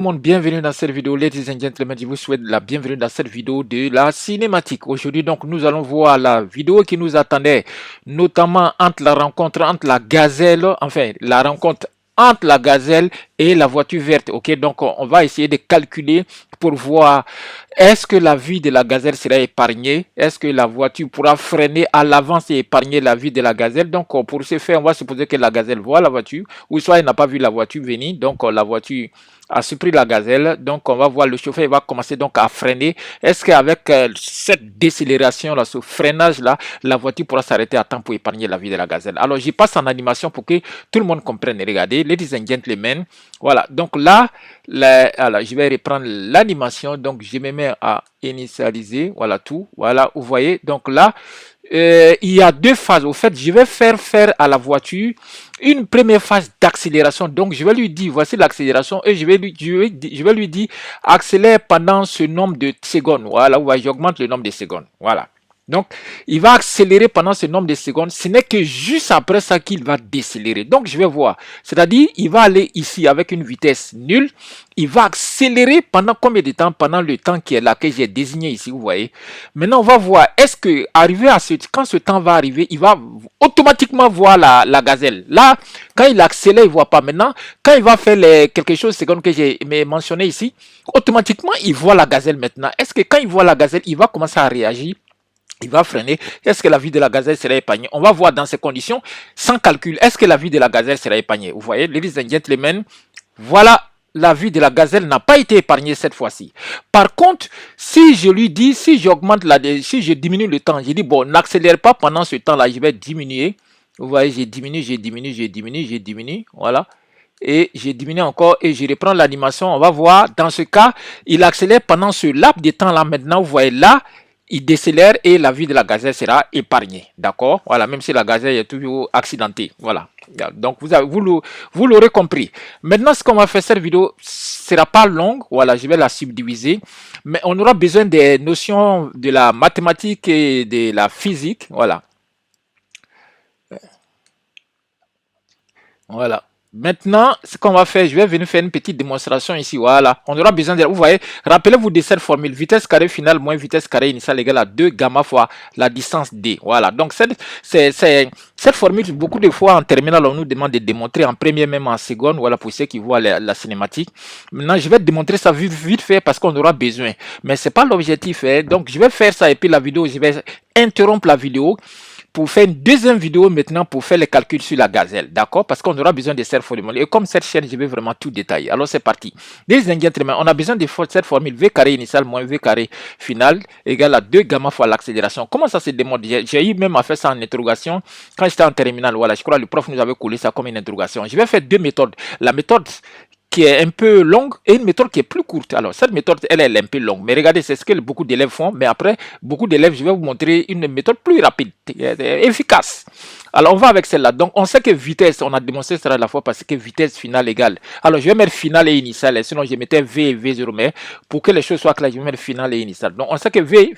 Tout le monde, bienvenue dans cette vidéo, ladies and gentlemen, je vous souhaite la bienvenue dans cette vidéo de la cinématique. Aujourd'hui, donc, nous allons voir la vidéo qui nous attendait, notamment entre la rencontre entre la gazelle, enfin, la rencontre entre la gazelle et la voiture verte. Ok, donc on va essayer de calculer pour voir est-ce que la vie de la gazelle sera épargnée, est-ce que la voiture pourra freiner à l'avance et épargner la vie de la gazelle. Donc pour ce faire, on va supposer que la gazelle voit la voiture, ou soit elle n'a pas vu la voiture venir, donc la voiture a surpris la gazelle. Donc on va voir le chauffeur, il va commencer donc à freiner. Est-ce qu'avec cette décélération là, ce freinage là, la voiture pourra s'arrêter à temps pour épargner la vie de la gazelle? Alors j'y passe en animation pour que tout le monde comprenne. Regardez, ladies and gentlemen, voilà, donc là, alors, je vais reprendre l'animation. Donc je me mets à initialiser, voilà tout, voilà, vous voyez. Donc là, il y a deux phases. Au fait, je vais faire à la voiture une première phase d'accélération. Donc je vais lui dire voici l'accélération et je vais lui dire accélère pendant ce nombre de secondes. Voilà, vous voyez, j'augmente le nombre de secondes. Voilà. Donc, il va accélérer pendant ce nombre de secondes. Ce n'est que juste après ça qu'il va décélérer. Donc, je vais voir. C'est-à-dire, il va aller ici avec une vitesse nulle. Il va accélérer pendant combien de temps? Pendant le temps qui est là, que j'ai désigné ici, vous voyez. Maintenant, on va voir. Est-ce que, quand ce temps va arriver, il va automatiquement voir la gazelle. Là, quand il accélère, il ne voit pas. Maintenant, quand il va faire quelque chose, secondes que j'ai mentionné ici, automatiquement, il voit la gazelle maintenant. Est-ce que quand il voit la gazelle, il va commencer à réagir? Il va freiner. Est-ce que la vie de la gazelle sera épargnée? On va voir dans ces conditions, sans calcul, est-ce que la vie de la gazelle sera épargnée? Vous voyez, ladies and gentlemen, voilà, la vie de la gazelle n'a pas été épargnée cette fois-ci. Par contre, si je lui dis, si je diminue le temps, je dis, bon, n'accélère pas pendant ce temps-là, je vais diminuer. Vous voyez, j'ai diminué, voilà. Et j'ai diminué encore et je reprends l'animation. On va voir, dans ce cas, il accélère pendant ce laps de temps-là. Maintenant, vous voyez là, il décélère et la vie de la gazelle sera épargnée. D'accord? Voilà, même si la gazelle est toujours accidentée. Voilà. Donc, vous l'aurez compris. Maintenant, ce qu'on va faire, cette vidéo ne sera pas longue. Voilà, je vais la subdiviser. Mais on aura besoin des notions de la mathématique et de la physique. Voilà. Voilà. Maintenant, ce qu'on va faire, je vais venir faire une petite démonstration ici. Voilà. On aura besoin de... Vous voyez, rappelez-vous de cette formule. Vitesse carré finale moins vitesse carré initiale égale à 2 gamma fois la distance d. Voilà. Donc, cette formule, beaucoup de fois en terminale, on nous demande de démontrer en première, même en seconde. Voilà, pour ceux qui voient la cinématique. Maintenant, je vais démontrer ça vite fait parce qu'on aura besoin. Mais ce n'est pas l'objectif. Hein. Donc, je vais faire ça et puis la vidéo, je vais interrompre la vidéo pour faire une deuxième vidéo maintenant pour faire les calculs sur la gazelle, d'accord? Parce qu'on aura besoin de cette formule. Et comme cette chaîne, je vais vraiment tout détailler. Alors c'est parti. Ladies and gentlemen, on a besoin de cette formule V carré initial moins V carré final égale à 2 gamma fois l'accélération. Comment ça se démontre? J'ai eu même à faire ça en interrogation quand j'étais en terminale. Voilà, je crois que le prof nous avait collé ça comme une interrogation. Je vais faire deux méthodes. La méthode qui est un peu longue et une méthode qui est plus courte. Alors, cette méthode, elle est un peu longue. Mais regardez, c'est ce que beaucoup d'élèves font. Mais après, beaucoup d'élèves, je vais vous montrer une méthode plus rapide, efficace. Alors, on va avec celle-là. Donc, on sait que vitesse, on a démontré ça la fois parce que vitesse finale égale. Alors, je vais mettre finale et initiale. Sinon, je mettais V et V0. Mais pour que les choses soient claires, je vais mettre finale et initiale. Donc, on sait que V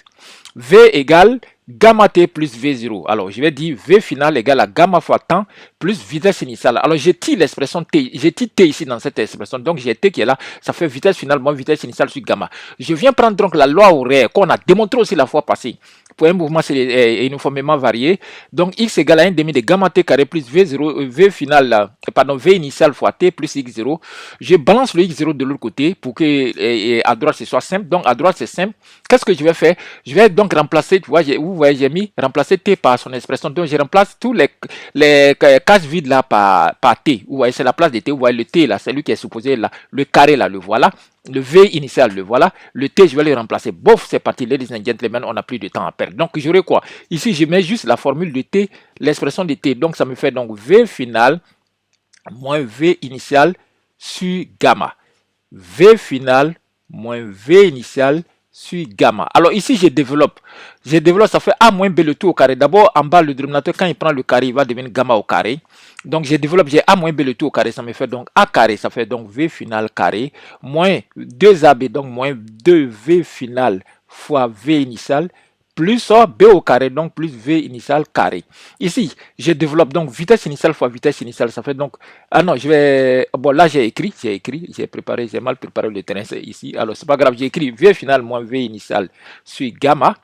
égale gamma t plus V0. Alors, je vais dire V final égale à gamma fois temps plus vitesse initiale. Alors, j'ai tiré l'expression T. J'ai tiré T ici dans cette expression. Donc, j'ai T qui est là. Ça fait vitesse finale moins vitesse initiale sur gamma. Je viens prendre donc la loi horaire qu'on a démontré aussi la fois passée. Pour un mouvement, c'est uniformément varié. Donc, X égale à 1 demi de gamma T carré plus V0, V final, pardon, V initial fois T plus X0. Je balance le X0 de l'autre côté pour que à droite, ce soit simple. Donc, à droite, c'est simple. Qu'est-ce que je vais faire? Je vais donc remplacer, tu vois, vous voyez, j'ai mis remplacer T par son expression. Donc, je remplace tous les cases vides là par T. Vous voyez, c'est la place de T. Vous voyez, le T là, c'est lui qui est supposé là. Le carré là, le voilà. Le V initial, le voilà. Le T, je vais le remplacer. Bof, c'est parti, ladies and gentlemen, on n'a plus de temps à perdre. Donc, j'aurai quoi? Ici, je mets juste la formule de T, l'expression de T. Donc, ça me fait donc V final moins V initial sur gamma. V final moins V initial sur gamma. Alors ici, je développe, ça fait A moins B le tout au carré. D'abord, en bas, le dénominateur, quand il prend le carré, il va devenir gamma au carré. Donc, je développe, j'ai A moins B le tout au carré, ça me fait donc A carré, ça fait donc V final carré, moins 2AB, donc moins 2V final fois V initial, plus B au carré, donc plus V initial carré. Ici, je développe donc vitesse initiale fois vitesse initiale, ça fait donc, ah non, je vais, bon là j'ai préparé, j'ai mal préparé le terrain, c'est ici, alors c'est pas grave, j'ai écrit V final moins V initial sur gamma.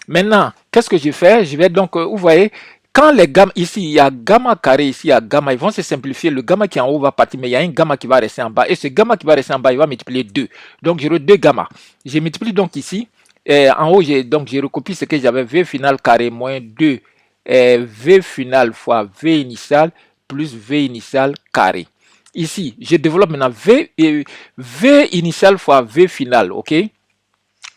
Maintenant, qu'est-ce que je fais? Je vais donc, vous voyez, quand les gamma, ici, il y a gamma carré, ici, il y a gamma, ils vont se simplifier. Le gamma qui est en haut va partir, mais il y a un gamma qui va rester en bas. Et ce gamma qui va rester en bas, il va multiplier 2. Donc, j'aurai 2 gamma. Je multiplie donc ici. En haut, j'ai recopie ce que j'avais, V final carré moins 2. V final fois V initial plus V initial carré. Ici, je développe maintenant V initial fois V final, ok?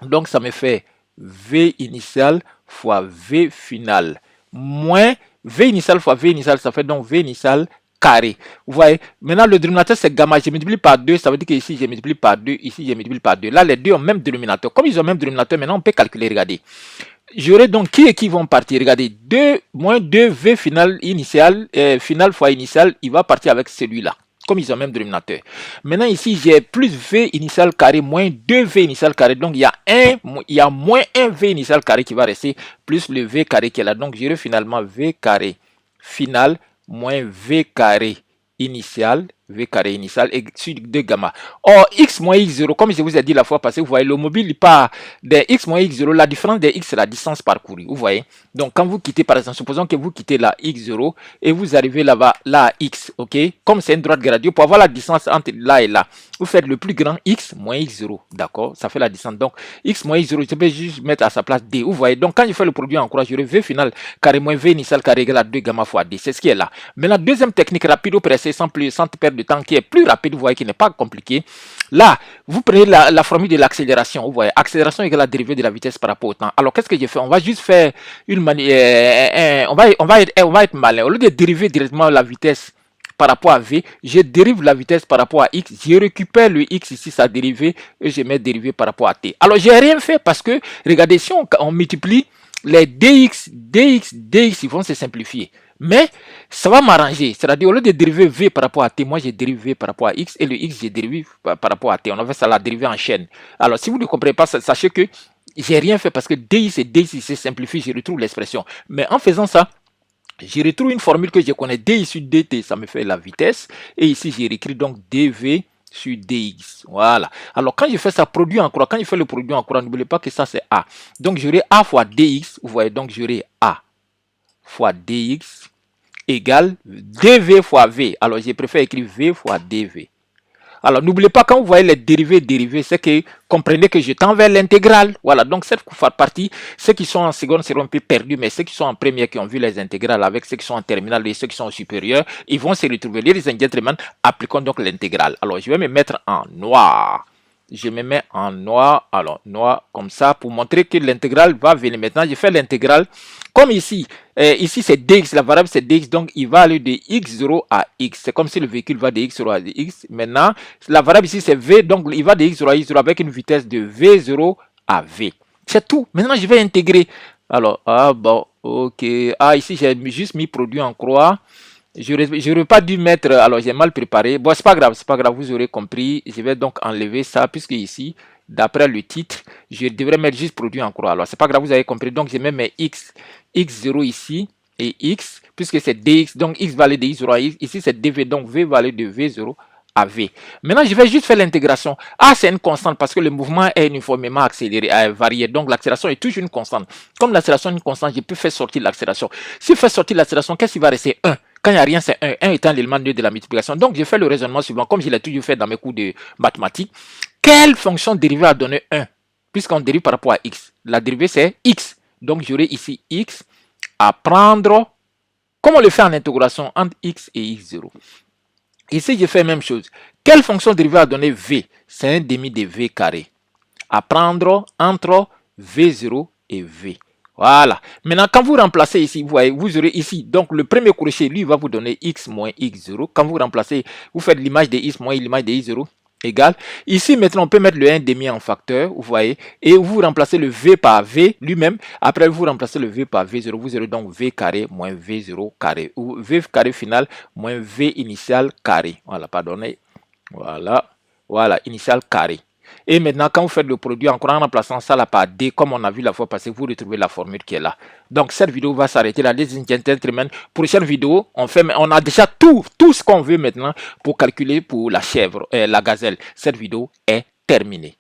Donc, ça me fait V initial fois V final moins V initial fois V initial, ça fait donc V initial carré. Vous voyez, maintenant le dénominateur c'est gamma, je multiplie par 2, ça veut dire que ici je multiplie par 2, ici je multiplie par 2. Là les deux ont même dénominateur. Comme ils ont même dénominateur, maintenant on peut calculer, regardez. J'aurai donc qui et qui vont partir. Regardez, 2 moins 2 V final initial, final fois initial, il va partir avec celui-là. Comme ils ont même dénominateur. Maintenant ici, j'ai plus V initial carré moins 2V initial carré. Donc il y a moins 1 V initial carré qui va rester plus le V carré qui est là. Donc j'aurai finalement V carré final moins V carré initial, V carré initial et sur 2 gamma. Or, x moins x0, comme je vous ai dit la fois passée, vous voyez, le mobile il part des x moins x0, la différence des x c'est la distance parcourue, vous voyez. Donc, quand vous quittez, par exemple, supposons que vous quittez la x0 et vous arrivez là-bas, là à x, ok. Comme c'est une droite gradient, pour avoir la distance entre là et là, vous faites le plus grand x moins x0, d'accord. Ça fait la distance. Donc, x moins x0, je peux juste mettre à sa place d, vous voyez. Donc, quand je fais le produit en croix, j'aurai v final carré moins v initial carré égal à 2 gamma fois d. C'est ce qui est là. Maintenant, deuxième technique rapide au pressé sans perdre de temps qui est plus rapide, vous voyez, qui n'est pas compliqué. Là, vous prenez la formule de l'accélération, vous voyez, accélération égale la dérivée de la vitesse par rapport au temps. Alors, qu'est-ce que j'ai fait? On va juste faire une manière, on va être malin. Au lieu de dériver directement la vitesse par rapport à v, je dérive la vitesse par rapport à x, je récupère le x ici, sa dérivée, et je mets dérivée par rapport à t. Alors, j'ai rien fait parce que, regardez, si on multiplie les dx, ils vont se simplifier. Mais ça va m'arranger. C'est-à-dire, au lieu de dériver v par rapport à t, moi j'ai dérivé v par rapport à x et le x j'ai dérivé par rapport à t. On avait ça la dérivée en chaîne. Alors, si vous ne comprenez pas, sachez que j'ai rien fait parce que dx et dx se simplifient, je retrouve l'expression. Mais en faisant ça, je retrouve une formule que je connais, dy sur dt, ça me fait la vitesse. Et ici, j'ai écrit donc dv sur dx. Voilà. Alors, quand je fais ça, produit en croix, quand je fais le produit en croix, n'oubliez pas que ça, c'est a. Donc, j'aurai a fois dx. Vous voyez, donc j'aurai a fois dx égale dv fois v. Alors, je préfère écrire v fois dv. Alors, n'oubliez pas, quand vous voyez les dérivés, c'est que comprenez que je tends vers l'intégrale. Voilà, donc cette partie, ceux qui sont en seconde seront un peu perdus, mais ceux qui sont en première, qui ont vu les intégrales avec ceux qui sont en terminale et ceux qui sont en supérieur, ils vont se retrouver. Ladies and gentlemen, appliquons donc l'intégrale. Alors, je vais me mettre en noir. Je me mets en noir, alors noir comme ça pour montrer que l'intégrale va venir. Maintenant, je fais l'intégrale comme ici. Ici, c'est dx, la variable c'est dx, donc il va aller de x0 à x. C'est comme si le véhicule va de x0 à x. Maintenant, la variable ici c'est v, donc il va de x0 à x0 avec une vitesse de v0 à v. C'est tout. Maintenant, je vais intégrer. Alors, ah bon, ok. Ah, ici, j'ai juste mis produit en croix. Je n'aurais pas dû mettre, alors j'ai mal préparé. Bon, c'est pas grave, vous aurez compris. Je vais donc enlever ça, puisque ici, d'après le titre, je devrais mettre juste produit en croix. Alors, c'est pas grave, vous avez compris. Donc, je mets mes x0 ici et x, puisque c'est dx, donc x va aller de x0 à x. Ici, c'est dv, donc v va aller de v0 à v. Maintenant, je vais juste faire l'intégration. A, c'est une constante parce que le mouvement est uniformément accéléré, varié. Donc, l'accélération est toujours une constante. Comme l'accélération est une constante, je peux faire sortir l'accélération. Si je fais sortir l'accélération, qu'est-ce qui va rester? 1. Quand il n'y a rien, c'est 1. 1 étant l'élément 2 de la multiplication. Donc, je fais le raisonnement suivant, comme je l'ai toujours fait dans mes cours de mathématiques. Quelle fonction dérivée a donné 1? Puisqu'on dérive par rapport à x. La dérivée, c'est x. Donc, j'aurai ici x à prendre, comme on le fait en intégration entre x et x0. Ici, je fais la même chose. Quelle fonction dérivée a donné v? C'est un demi de v carré. À prendre entre v0 et v. Voilà. Maintenant, quand vous remplacez ici, vous voyez, vous aurez ici, donc le premier crochet, lui, va vous donner x moins x0. Quand vous remplacez, vous faites l'image de x moins l'image de x0 égale. Ici, maintenant, on peut mettre le 1,5 en facteur, vous voyez, et vous remplacez le v par v lui-même. Après, vous remplacez le v par v0, vous aurez donc v carré moins v0 carré, ou v carré final moins v initial carré. Voilà, pardonnez. Voilà, voilà, initial carré. Et maintenant, quand vous faites le produit encore en remplaçant ça là par D, comme on a vu la fois passée, vous retrouvez la formule qui est là. Donc, cette vidéo va s'arrêter là, ladies and gentlemen. Prochaine vidéo, on a déjà tout ce qu'on veut maintenant pour calculer pour la chèvre, la gazelle. Cette vidéo est terminée.